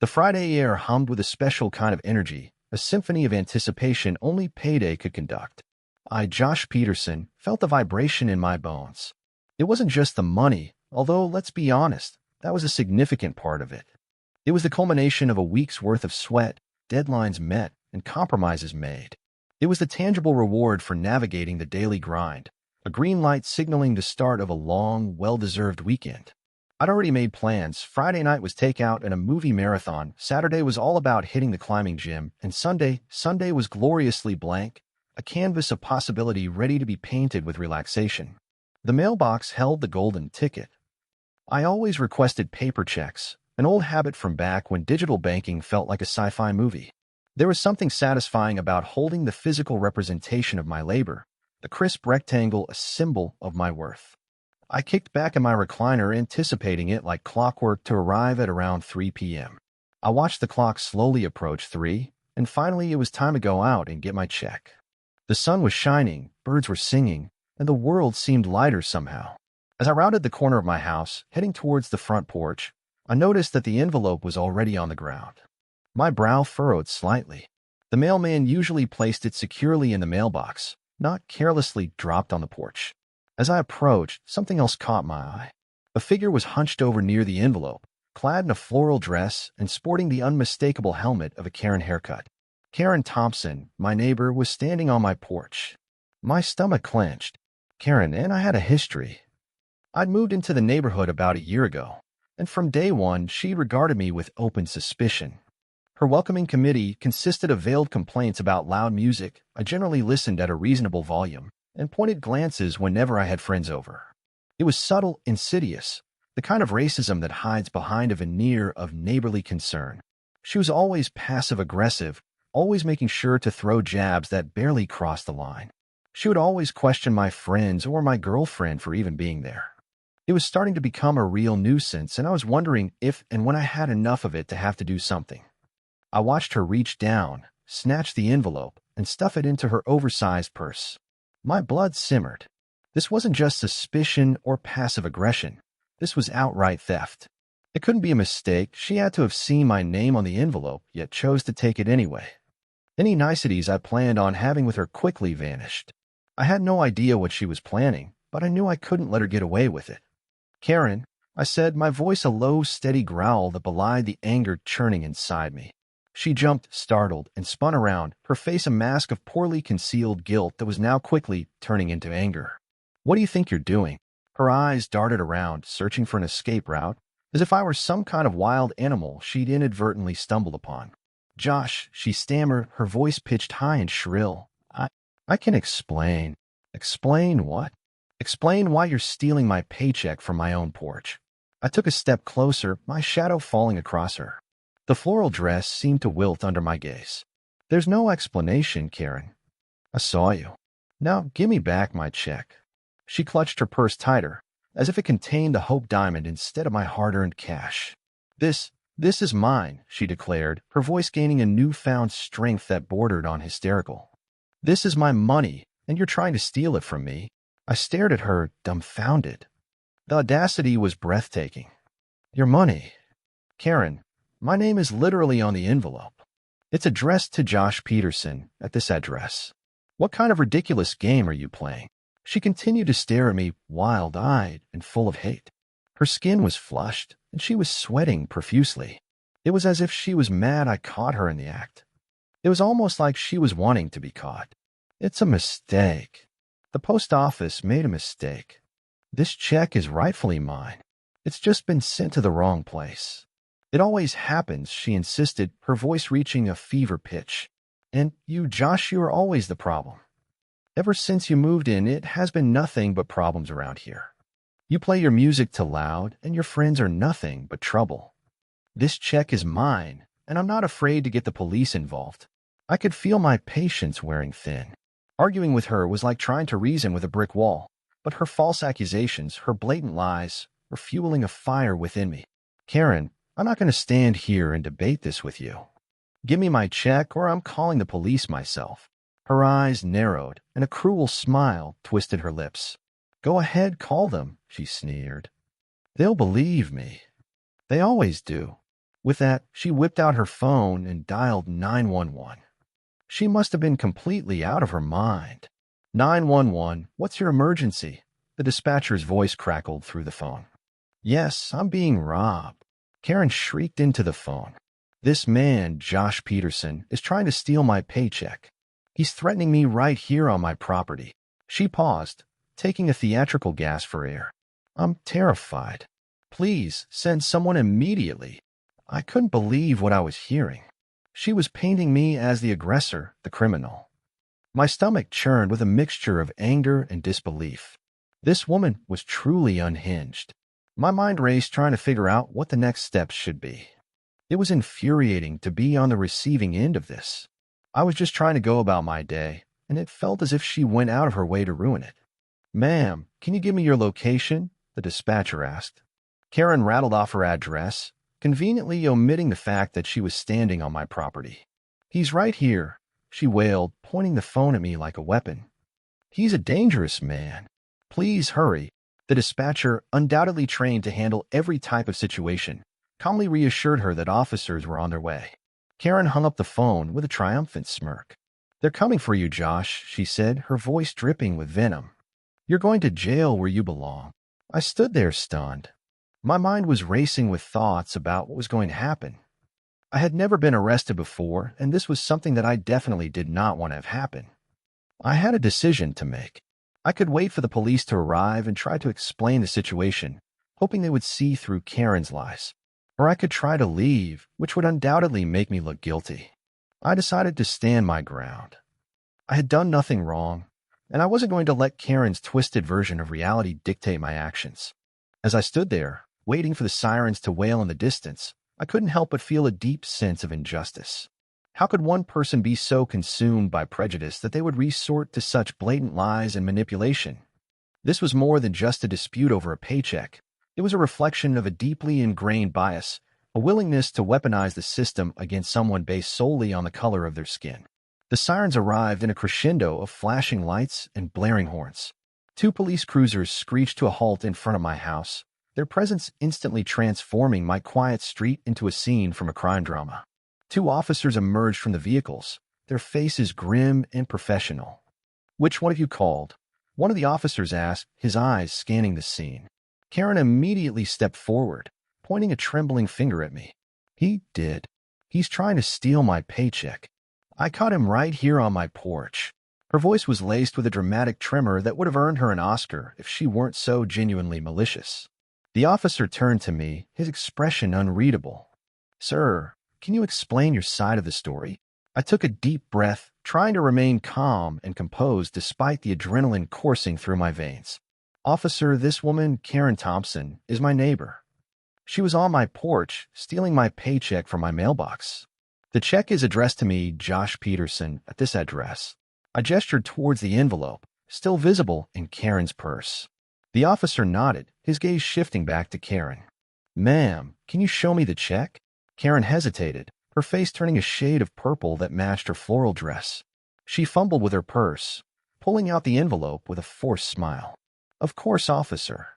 The Friday air hummed with a special kind of energy, a symphony of anticipation only payday could conduct. I, Josh Peterson, felt the vibration in my bones. It wasn't just the money, although, let's be honest, that was a significant part of it. It was the culmination of a week's worth of sweat, deadlines met, and compromises made. It was the tangible reward for navigating the daily grind, a green light signaling the start of a long, well-deserved weekend. I'd already made plans. Friday night was takeout and a movie marathon. Saturday was all about hitting the climbing gym. And Sunday was gloriously blank, a canvas of possibility ready to be painted with relaxation. The mailbox held the golden ticket. I always requested paper checks, an old habit from back when digital banking felt like a sci-fi movie. There was something satisfying about holding the physical representation of my labor, the crisp rectangle, a symbol of my worth. I kicked back in my recliner, anticipating it like clockwork to arrive at around 3 p.m. I watched the clock slowly approach 3, and finally it was time to go out and get my check. The sun was shining, birds were singing, and the world seemed lighter somehow. As I rounded the corner of my house, heading towards the front porch, I noticed that the envelope was already on the ground. My brow furrowed slightly. The mailman usually placed it securely in the mailbox, not carelessly dropped on the porch. As I approached, something else caught my eye. A figure was hunched over near the envelope, clad in a floral dress and sporting the unmistakable helmet of a Karen haircut. Karen Thompson, my neighbor, was standing on my porch. My stomach clenched. Karen and I had a history. I'd moved into the neighborhood about a year ago, and from day one she regarded me with open suspicion. Her welcoming committee consisted of veiled complaints about loud music. I generally listened at a reasonable volume, and pointed glances whenever I had friends over. It was subtle, insidious, the kind of racism that hides behind a veneer of neighborly concern. She was always passive-aggressive, always making sure to throw jabs that barely crossed the line. She would always question my friends or my girlfriend for even being there. It was starting to become a real nuisance, and I was wondering if and when I had enough of it to have to do something. I watched her reach down, snatch the envelope, and stuff it into her oversized purse. My blood simmered. This wasn't just suspicion or passive aggression. This was outright theft. It couldn't be a mistake. She had to have seen my name on the envelope, yet chose to take it anyway. Any niceties I planned on having with her quickly vanished. I had no idea what she was planning, but I knew I couldn't let her get away with it. Karen, I said, my voice a low, steady growl that belied the anger churning inside me. She jumped, startled, and spun around, her face a mask of poorly concealed guilt that was now quickly turning into anger. What do you think you're doing? Her eyes darted around, searching for an escape route, as if I were some kind of wild animal she'd inadvertently stumbled upon. Josh, she stammered, her voice pitched high and shrill. I can explain. Explain what? Explain why you're stealing my paycheck from my own porch. I took a step closer, my shadow falling across her. The floral dress seemed to wilt under my gaze. There's no explanation, Karen. I saw you. Now give me back my check. She clutched her purse tighter, as if it contained the Hope Diamond instead of my hard-earned cash. This is mine, she declared, her voice gaining a newfound strength that bordered on hysterical. This is my money, and you're trying to steal it from me. I stared at her, dumbfounded. The audacity was breathtaking. Your money. Karen, my name is literally on the envelope. It's addressed to Josh Peterson at this address. What kind of ridiculous game are you playing? She continued to stare at me, wild-eyed and full of hate. Her skin was flushed, and she was sweating profusely. It was as if she was mad I caught her in the act. It was almost like she was wanting to be caught. It's a mistake. The post office made a mistake. This check is rightfully mine. It's just been sent to the wrong place. It always happens, she insisted, her voice reaching a fever pitch. And you, Josh, you are always the problem. Ever since you moved in, it has been nothing but problems around here. You play your music too loud, and your friends are nothing but trouble. This check is mine, and I'm not afraid to get the police involved. I could feel my patience wearing thin. Arguing with her was like trying to reason with a brick wall, but her false accusations, her blatant lies, were fueling a fire within me. Karen, I'm not going to stand here and debate this with you. Give me my check or I'm calling the police myself. Her eyes narrowed, and a cruel smile twisted her lips. Go ahead, call them, she sneered. They'll believe me. They always do. With that, she whipped out her phone and dialed 911. She must have been completely out of her mind. 911, what's your emergency? The dispatcher's voice crackled through the phone. Yes, I'm being robbed. Karen shrieked into the phone. This man, Josh Peterson, is trying to steal my paycheck. He's threatening me right here on my property. She paused, taking a theatrical gasp for air. I'm terrified. Please, send someone immediately. I couldn't believe what I was hearing. She was painting me as the aggressor, the criminal. My stomach churned with a mixture of anger and disbelief. This woman was truly unhinged. My mind raced trying to figure out what the next steps should be. It was infuriating to be on the receiving end of this. I was just trying to go about my day, and it felt as if she went out of her way to ruin it. Ma'am, can you give me your location? The dispatcher asked. Karen rattled off her address, conveniently omitting the fact that she was standing on my property. He's right here, she wailed, pointing the phone at me like a weapon. He's a dangerous man. Please hurry. The dispatcher, undoubtedly trained to handle every type of situation, calmly reassured her that officers were on their way. Karen hung up the phone with a triumphant smirk. They're coming for you, Josh, she said, her voice dripping with venom. You're going to jail where you belong. I stood there stunned. My mind was racing with thoughts about what was going to happen. I had never been arrested before, and this was something that I definitely did not want to have happen. I had a decision to make. I could wait for the police to arrive and try to explain the situation, hoping they would see through Karen's lies. Or I could try to leave, which would undoubtedly make me look guilty. I decided to stand my ground. I had done nothing wrong, and I wasn't going to let Karen's twisted version of reality dictate my actions. As I stood there, waiting for the sirens to wail in the distance, I couldn't help but feel a deep sense of injustice. How could one person be so consumed by prejudice that they would resort to such blatant lies and manipulation? This was more than just a dispute over a paycheck. It was a reflection of a deeply ingrained bias, a willingness to weaponize the system against someone based solely on the color of their skin. The sirens arrived in a crescendo of flashing lights and blaring horns. 2 police cruisers screeched to a halt in front of my house, their presence instantly transforming my quiet street into a scene from a crime drama. 2 officers emerged from the vehicles, their faces grim and professional. Which one of you called? One of the officers asked, his eyes scanning the scene. Karen immediately stepped forward, pointing a trembling finger at me. He did. He's trying to steal my paycheck. I caught him right here on my porch. Her voice was laced with a dramatic tremor that would have earned her an Oscar if she weren't so genuinely malicious. The officer turned to me, his expression unreadable. Sir, can you explain your side of the story? I took a deep breath, trying to remain calm and composed despite the adrenaline coursing through my veins. Officer, this woman, Karen Thompson, is my neighbor. She was on my porch, stealing my paycheck from my mailbox. The check is addressed to me, Josh Peterson, at this address. I gestured towards the envelope, still visible in Karen's purse. The officer nodded, his gaze shifting back to Karen. Ma'am, can you show me the check? Karen hesitated, her face turning a shade of purple that matched her floral dress. She fumbled with her purse, pulling out the envelope with a forced smile. Of course, officer.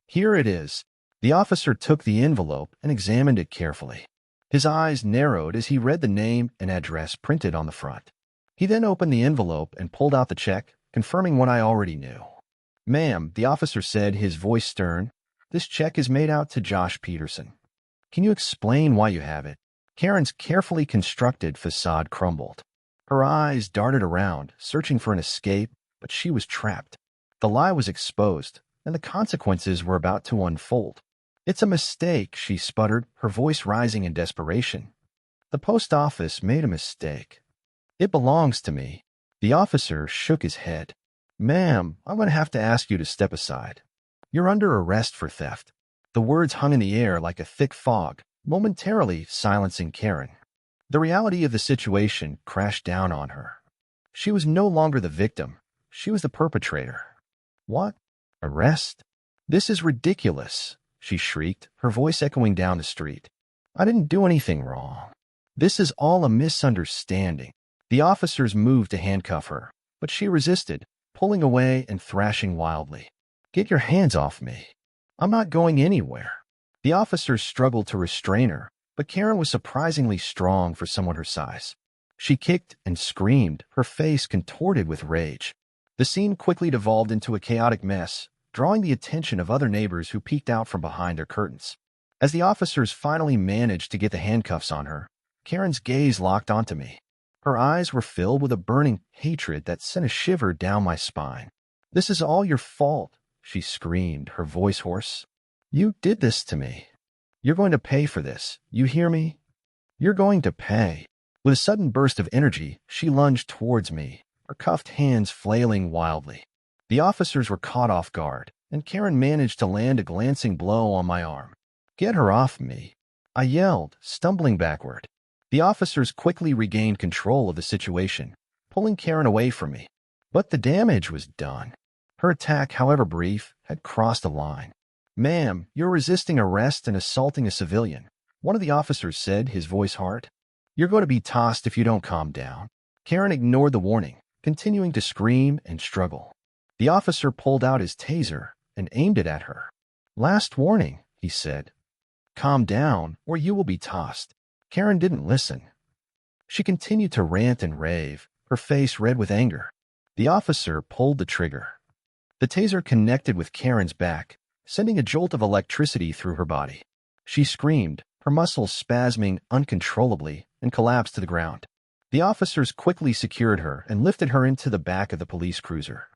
Here it is. The officer took the envelope and examined it carefully. His eyes narrowed as he read the name and address printed on the front. He then opened the envelope and pulled out the check, confirming what I already knew. Ma'am, the officer said, his voice stern, this check is made out to Josh Peterson. Can you explain why you have it? Karen's carefully constructed facade crumbled. Her eyes darted around, searching for an escape, but she was trapped. The lie was exposed, and the consequences were about to unfold. It's a mistake, she sputtered, her voice rising in desperation. The post office made a mistake. It belongs to me. The officer shook his head. Ma'am, I'm going to have to ask you to step aside. You're under arrest for theft. The words hung in the air like a thick fog, momentarily silencing Karen. The reality of the situation crashed down on her. She was no longer the victim. She was the perpetrator. What? Arrest? This is ridiculous, she shrieked, her voice echoing down the street. I didn't do anything wrong. This is all a misunderstanding. The officers moved to handcuff her, but she resisted, pulling away and thrashing wildly. Get your hands off me. I'm not going anywhere. The officers struggled to restrain her, But Karen was surprisingly strong for someone her size. She kicked and screamed, her face contorted with rage. The scene quickly devolved into a chaotic mess, drawing the attention of other neighbors who peeked out from behind their curtains. As the officers finally managed to get the handcuffs on her, Karen's gaze locked onto me. Her eyes were filled with a burning hatred that sent a shiver down my spine. "This is all your fault," she screamed, her voice hoarse. "You did this to me. You're going to pay for this. You hear me? You're going to pay." With a sudden burst of energy, she lunged towards me, her cuffed hands flailing wildly. The officers were caught off guard, and Karen managed to land a glancing blow on my arm. "Get her off me," I yelled, stumbling backward. The officers quickly regained control of the situation, pulling Karen away from me. But the damage was done. Her attack, however brief, had crossed a line. "Ma'am, you're resisting arrest and assaulting a civilian," one of the officers said, his voice hard. "You're going to be tossed if you don't calm down." Karen ignored the warning, continuing to scream and struggle. The officer pulled out his taser and aimed it at her. "Last warning," he said. "Calm down, or you will be tossed." Karen didn't listen. She continued to rant and rave, her face red with anger. The officer pulled the trigger. The taser connected with Karen's back, sending a jolt of electricity through her body. She screamed, her muscles spasming uncontrollably, and collapsed to the ground. The officers quickly secured her and lifted her into the back of the police cruiser.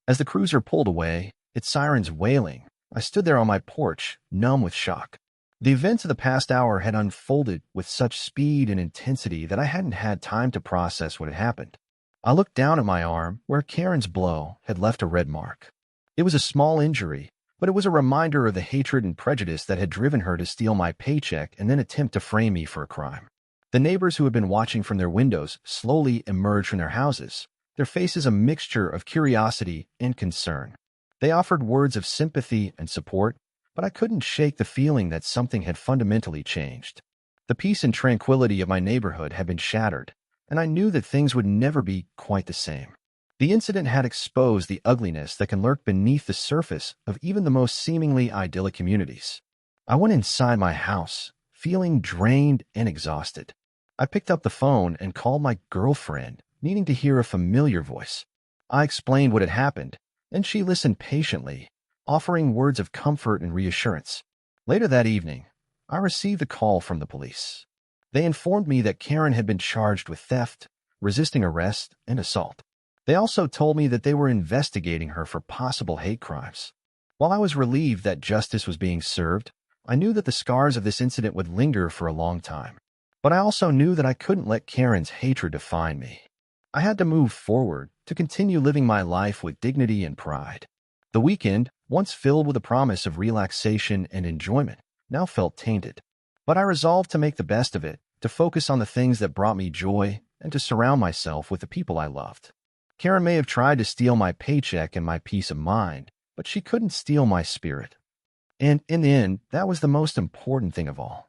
As the cruiser pulled away, its sirens wailing, I stood there on my porch, numb with shock. The events of the past hour had unfolded with such speed and intensity that I hadn't had time to process what had happened. I looked down at my arm, where Karen's blow had left a red mark. It was a small injury, but it was a reminder of the hatred and prejudice that had driven her to steal my paycheck and then attempt to frame me for a crime. The neighbors who had been watching from their windows slowly emerged from their houses, their faces a mixture of curiosity and concern. They offered words of sympathy and support, but I couldn't shake the feeling that something had fundamentally changed. The peace and tranquility of my neighborhood had been shattered, and I knew that things would never be quite the same. The incident had exposed the ugliness that can lurk beneath the surface of even the most seemingly idyllic communities. I went inside my house, feeling drained and exhausted. I picked up the phone and called my girlfriend, needing to hear a familiar voice. I explained what had happened, and she listened patiently, offering words of comfort and reassurance. Later that evening, I received a call from the police. They informed me that Karen had been charged with theft, resisting arrest, and assault. They also told me that they were investigating her for possible hate crimes. While I was relieved that justice was being served, I knew that the scars of this incident would linger for a long time. But I also knew that I couldn't let Karen's hatred define me. I had to move forward, to continue living my life with dignity and pride. The weekend, once filled with the promise of relaxation and enjoyment, now felt tainted. But I resolved to make the best of it, to focus on the things that brought me joy, and to surround myself with the people I loved. Karen may have tried to steal my paycheck and my peace of mind, but she couldn't steal my spirit. And in the end, that was the most important thing of all.